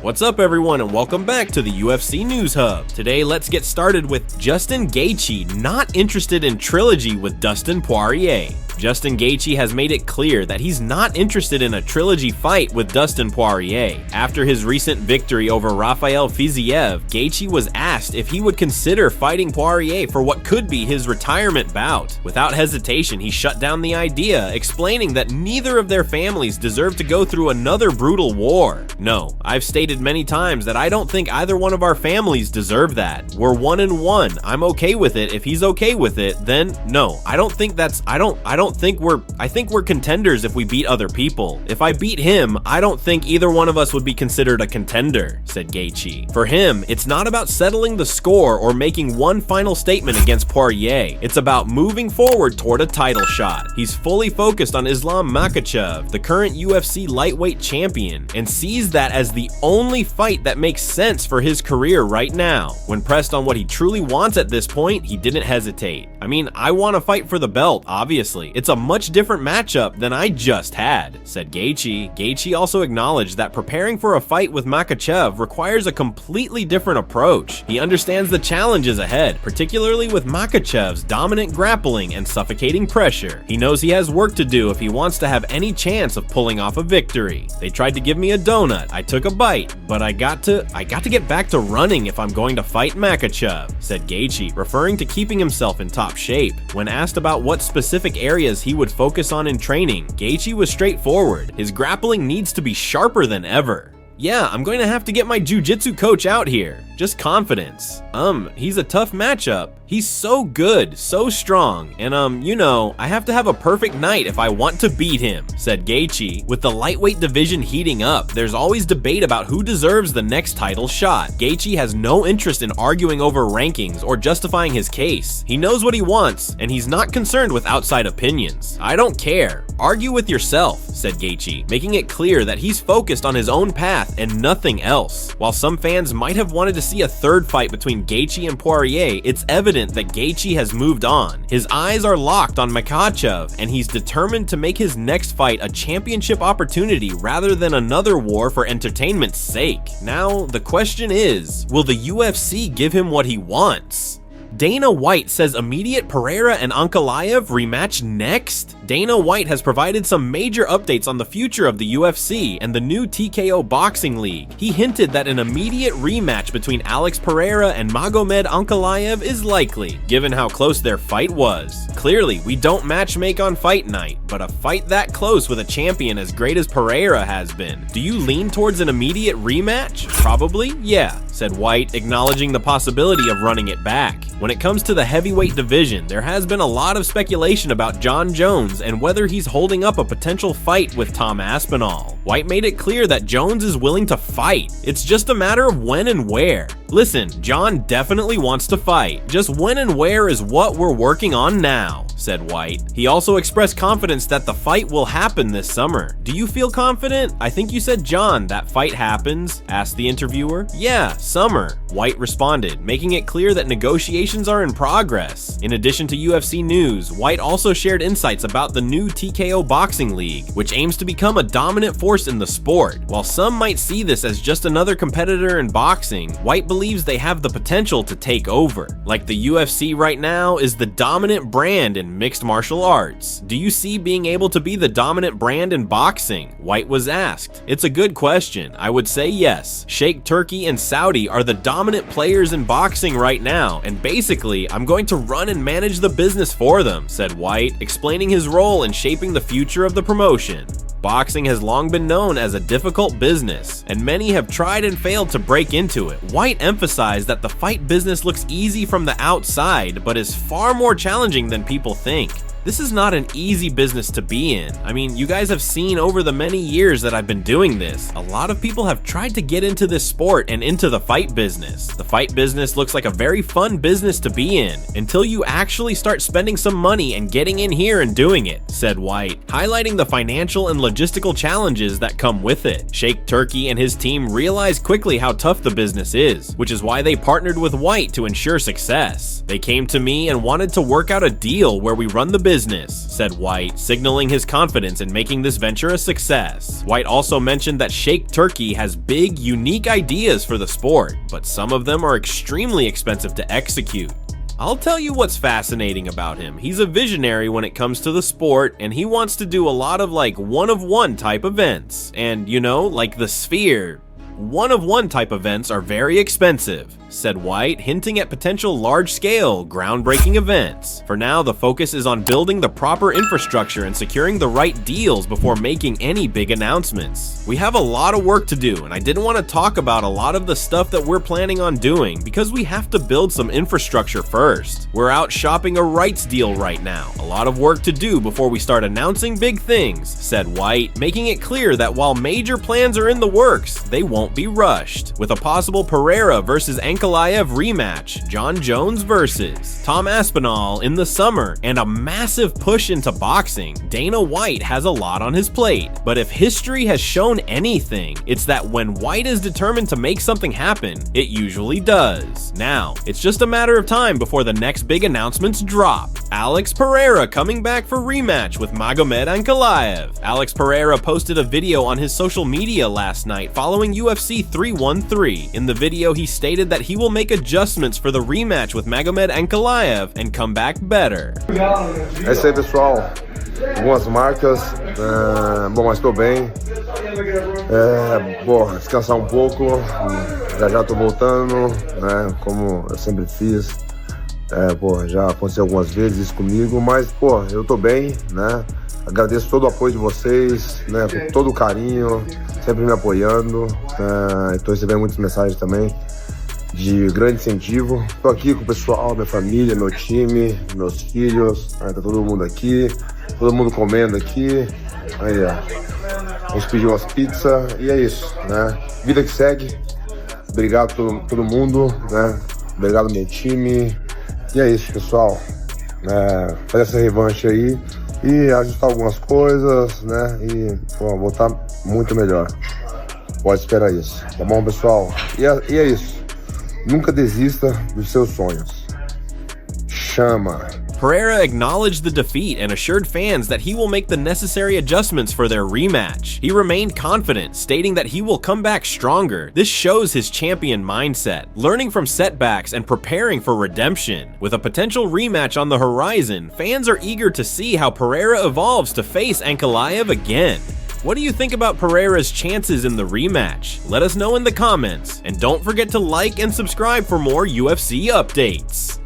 What's up everyone and welcome back to the UFC News Hub. Today let's get started with Justin Gaethje not interested in trilogy with Dustin Poirier. Justin Gaethje has made it clear that he's not interested in a trilogy fight with Dustin Poirier. After his recent victory over Rafael Fiziev, Gaethje was asked if he would consider fighting Poirier for what could be his retirement bout. Without hesitation, he shut down the idea, explaining that neither of their families deserve to go through another brutal war. No, I've stated many times that I don't think either one of our families deserve that. We're 1-1. I'm okay with it. If he's okay with it, then no. I think we're contenders if we beat other people. If I beat him, I don't think either one of us would be considered a contender, said Gaethje. For him, it's not about settling the score or making one final statement against Poirier. It's about moving forward toward a title shot. He's fully focused on Islam Makhachev, the current UFC lightweight champion, and sees that as the only fight that makes sense for his career right now. When pressed on what he truly wants at this point, he didn't hesitate. I mean, I want to fight for the belt, obviously. It's a much different matchup than I just had, said Gaethje. Gaethje also acknowledged that preparing for a fight with Makhachev requires a completely different approach. He understands the challenges ahead, particularly with Makhachev's dominant grappling and suffocating pressure. He knows he has work to do if he wants to have any chance of pulling off a victory. They tried to give me a donut. I took a bite, but I got to get back to running if I'm going to fight Makhachev, said Gaethje, referring to keeping himself in top shape. When asked about what specific areas he would focus on in training, Gaethje was straightforward. His grappling needs to be sharper than ever. Yeah, I'm going to have to get my jiu-jitsu coach out here. Just confidence. He's a tough matchup. He's so good, so strong, and you know, I have to have a perfect night if I want to beat him, said Gaethje. With the lightweight division heating up, there's always debate about who deserves the next title shot. Gaethje has no interest in arguing over rankings or justifying his case. He knows what he wants, and he's not concerned with outside opinions. I don't care. Argue with yourself, said Gaethje, making it clear that he's focused on his own path and nothing else. While some fans might have wanted to see a third fight between Gaethje and Poirier, it's evident that Gaethje has moved on. His eyes are locked on Makhachev, and he's determined to make his next fight a championship opportunity rather than another war for entertainment's sake. Now, the question is, will the UFC give him what he wants? Dana White says immediate Pereira and Ankalaev rematch next? Dana White has provided some major updates on the future of the UFC and the new TKO boxing league. He hinted that an immediate rematch between Alex Pereira and Magomed Ankalaev is likely, given how close their fight was. Clearly, we don't matchmake on fight night, but a fight that close with a champion as great as Pereira has been. Do you lean towards an immediate rematch? Probably, yeah, said White, acknowledging the possibility of running it back. When it comes to the heavyweight division, there has been a lot of speculation about Jon Jones and whether he's holding up a potential fight with Tom Aspinall. White made it clear that Jones is willing to fight. It's just a matter of when and where. Listen, Jon definitely wants to fight. Just when and where is what we're working on now, said White. He also expressed confidence that the fight will happen this summer. Do you feel confident? I think you said, Jon, that fight happens, asked the interviewer. Yeah, summer, White responded, making it clear that negotiations are in progress. In addition to UFC news, White also shared insights about the new TKO boxing league, which aims to become a dominant force in the sport. While some might see this as just another competitor in boxing, White believes they have the potential to take over. Like the UFC right now is the dominant brand in mixed martial arts. Do you see being able to be the dominant brand in boxing? White was asked. It's a good question. I would say yes. Sheikh Turkey and Saudi are the dominant players in boxing right now, and basically, I'm going to run and manage the business for them, said White, explaining his role in shaping the future of the promotion. Boxing has long been known as a difficult business, and many have tried and failed to break into it. White emphasized that the fight business looks easy from the outside, but is far more challenging than people think. This is not an easy business to be in. I mean, you guys have seen over the many years that I've been doing this, a lot of people have tried to get into this sport and into the fight business. The fight business looks like a very fun business to be in until you actually start spending some money and getting in here and doing it, said White, highlighting the financial and logistical challenges that come with it. Sheikh Turkey and his team realized quickly how tough the business is, which is why they partnered with White to ensure success. They came to me and wanted to work out a deal where we run the business business, said White, signaling his confidence in making this venture a success. White also mentioned that Sheikh Turki has big, unique ideas for the sport, but some of them are extremely expensive to execute. I'll tell you what's fascinating about him. He's a visionary when it comes to the sport, and he wants to do a lot of like one-of-one type events. And you know, like the Sphere. One-of-one type events are very expensive, said White, hinting at potential large-scale, groundbreaking events. For now, the focus is on building the proper infrastructure and securing the right deals before making any big announcements. We have a lot of work to do, and I didn't want to talk about a lot of the stuff that we're planning on doing because we have to build some infrastructure first. We're out shopping a rights deal right now. A lot of work to do before we start announcing big things, said White, making it clear that while major plans are in the works, they won't be rushed. With a possible Pereira versus Ankalaev rematch, John Jones versus Tom Aspinall in the summer, and a massive push into boxing, Dana White has a lot on his plate. But if history has shown anything, it's that when White is determined to make something happen, it usually does. Now, it's just a matter of time before the next big announcements drop. Alex Pereira coming back for rematch with Magomed Ankalaev. Alex Pereira posted a video on his social media last night following UFC 313. In the video, he stated that he will make adjustments for the rematch with Magomed Ankalaev and come back better. É isso aí, pessoal. Algumas marcas, bom, mas estou bem. Bom, descansar um pouco, já tô voltando, né, como eu sempre fiz. Pô, já aconteceu algumas vezes isso comigo, mas, pô, eu tô bem, né? Agradeço todo o apoio de vocês, né, com todo o carinho, sempre me apoiando. Tô recebendo muitas mensagens também de grande incentivo. Tô aqui com o pessoal, minha família, meu time, meus filhos, tá todo mundo aqui, todo mundo comendo aqui. Aí, ó, vamos pedir umas pizzas e é isso, né? Vida que segue. Obrigado a todo mundo, né? Obrigado ao meu time. E é isso, pessoal. Fazer essa revanche aí e ajustar algumas coisas, né? E pô, voltar muito melhor. Pode esperar isso, tá bom, pessoal? E é isso. Nunca desista dos seus sonhos. Chama! Pereira acknowledged the defeat and assured fans that he will make the necessary adjustments for their rematch. He remained confident, stating that he will come back stronger. This shows his champion mindset, learning from setbacks and preparing for redemption. With a potential rematch on the horizon, fans are eager to see how Pereira evolves to face Ankalaev again. What do you think about Pereira's chances in the rematch? Let us know in the comments, and don't forget to like and subscribe for more UFC updates.